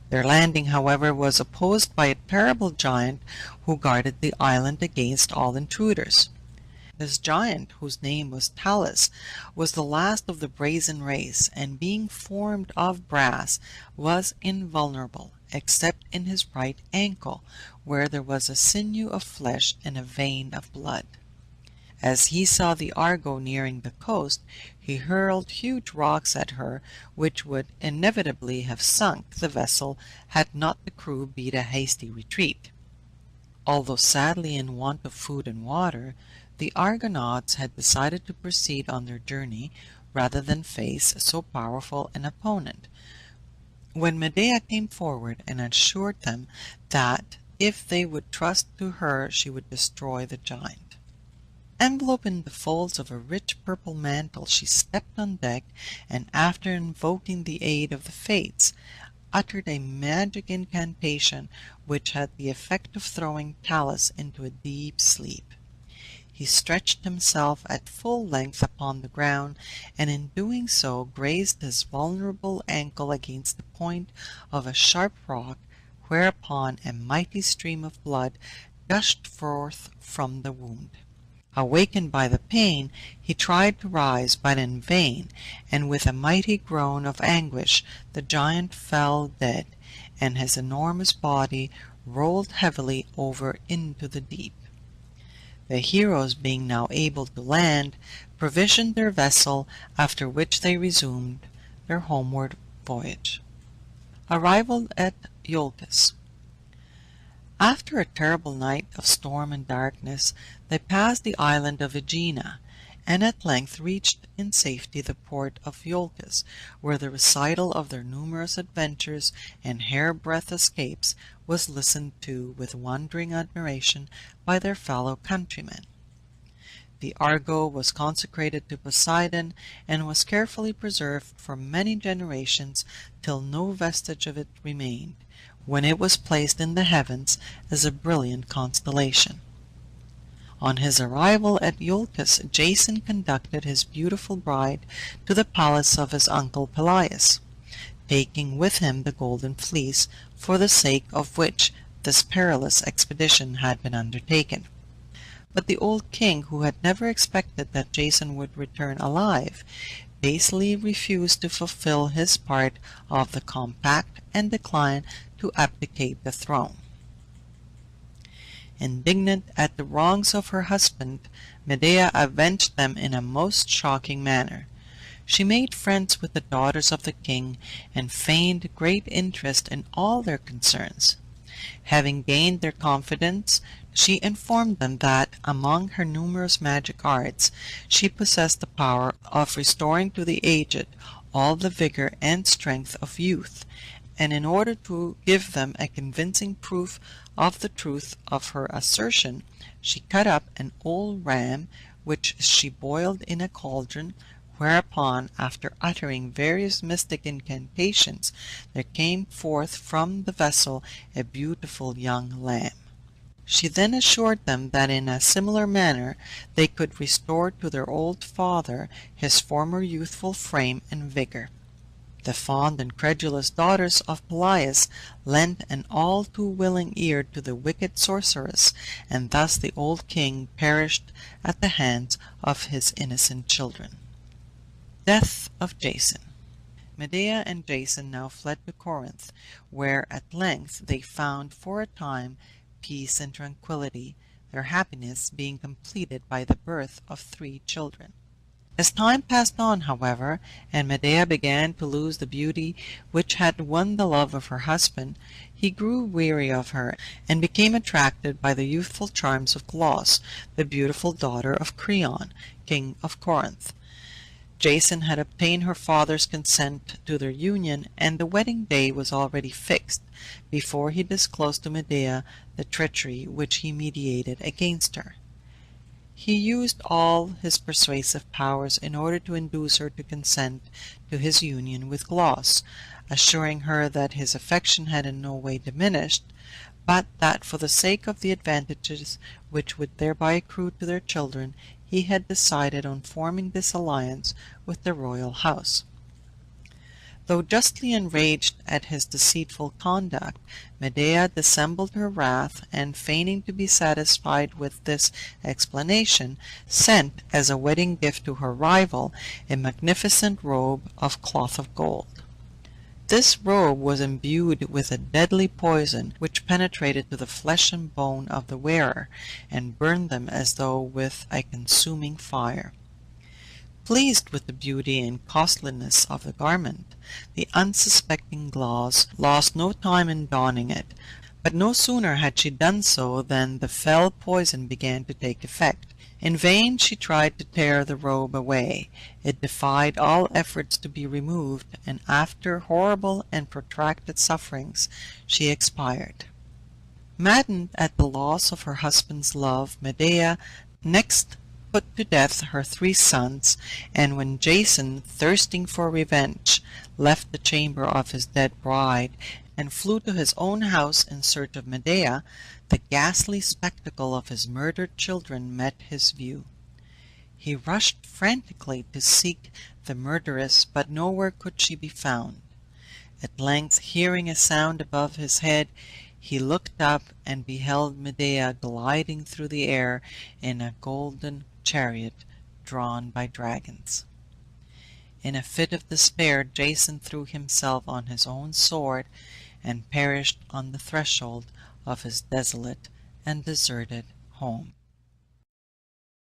Their landing, however, was opposed by a terrible giant who guarded the island against all intruders. This giant, whose name was Talus, was the last of the brazen race, and being formed of brass, was invulnerable, except in his right ankle, where there was a sinew of flesh and a vein of blood. As he saw the Argo nearing the coast, he hurled huge rocks at her, which would inevitably have sunk the vessel had not the crew beat a hasty retreat. Although sadly in want of food and water, the Argonauts had decided to proceed on their journey rather than face so powerful an opponent, when Medea came forward and assured them that if they would trust to her she would destroy the giant. Enveloped in the folds of a rich purple mantle, she stepped on deck, and after invoking the aid of the Fates, uttered a magic incantation which had the effect of throwing Talus into a deep sleep. He stretched himself at full length upon the ground, and in doing so grazed his vulnerable ankle against the point of a sharp rock, whereupon a mighty stream of blood gushed forth from the wound. Awakened by the pain, he tried to rise, but in vain, and with a mighty groan of anguish the giant fell dead, and his enormous body rolled heavily over into the deep. The heroes, being now able to land, provisioned their vessel, after which they resumed their homeward voyage. Arrival at Iolcus. After a terrible night of storm and darkness, they passed the island of Aegina, and at length reached in safety the port of Iolcus, where the recital of their numerous adventures and hairbreadth escapes was listened to with wondering admiration by their fellow countrymen. The Argo was consecrated to Poseidon, and was carefully preserved for many generations till no vestige of it remained, when it was placed in the heavens as a brilliant constellation. On his arrival at Iolcus, Jason conducted his beautiful bride to the palace of his uncle Pelias, taking with him the Golden Fleece, for the sake of which this perilous expedition had been undertaken. But the old king, who had never expected that Jason would return alive, basely refused to fulfill his part of the compact and declined to abdicate the throne. Indignant at the wrongs of her husband, Medea avenged them in a most shocking manner. She made friends with the daughters of the king, and feigned great interest in all their concerns. Having gained their confidence, she informed them that, among her numerous magic arts, she possessed the power of restoring to the aged all the vigor and strength of youth, and in order to give them a convincing proof of the truth of her assertion, she cut up an old ram, which she boiled in a cauldron, whereupon, after uttering various mystic incantations, there came forth from the vessel a beautiful young lamb. She then assured them that in a similar manner they could restore to their old father his former youthful frame and vigor. The fond and credulous daughters of Pelias lent an all too willing ear to the wicked sorceress, and thus the old king perished at the hands of his innocent children. Death of Jason. Medea and Jason now fled to Corinth, where at length they found for a time peace and tranquillity, their happiness being completed by the birth of 3 children. As time passed on, however, and Medea began to lose the beauty which had won the love of her husband, he grew weary of her, and became attracted by the youthful charms of Glauce, the beautiful daughter of Creon, king of Corinth. Jason had obtained her father's consent to their union, and the wedding day was already fixed, before he disclosed to Medea the treachery which he meditated against her. He used all his persuasive powers in order to induce her to consent to his union with Glauce, assuring her that his affection had in no way diminished, but that for the sake of the advantages which would thereby accrue to their children, he had decided on forming this alliance with the royal house. Though justly enraged at his deceitful conduct, Medea dissembled her wrath, and feigning to be satisfied with this explanation, sent as a wedding gift to her rival a magnificent robe of cloth of gold. This robe was imbued with a deadly poison which penetrated to the flesh and bone of the wearer, and burned them as though with a consuming fire. Pleased with the beauty and costliness of the garment, the unsuspecting Glauce lost no time in donning it, but no sooner had she done so than the fell poison began to take effect. In vain she tried to tear the robe away. It defied all efforts to be removed, and after horrible and protracted sufferings she expired. Maddened at the loss of her husband's love, Medea next put to death her 3 sons, and when Jason, thirsting for revenge, left the chamber of his dead bride and flew to his own house in search of Medea, the ghastly spectacle of his murdered children met his view. He rushed frantically to seek the murderess, but nowhere could she be found. At length, hearing a sound above his head, he looked up and beheld Medea gliding through the air in a golden chariot drawn by dragons. In a fit of despair, Jason threw himself on his own sword and perished on the threshold of his desolate and deserted home.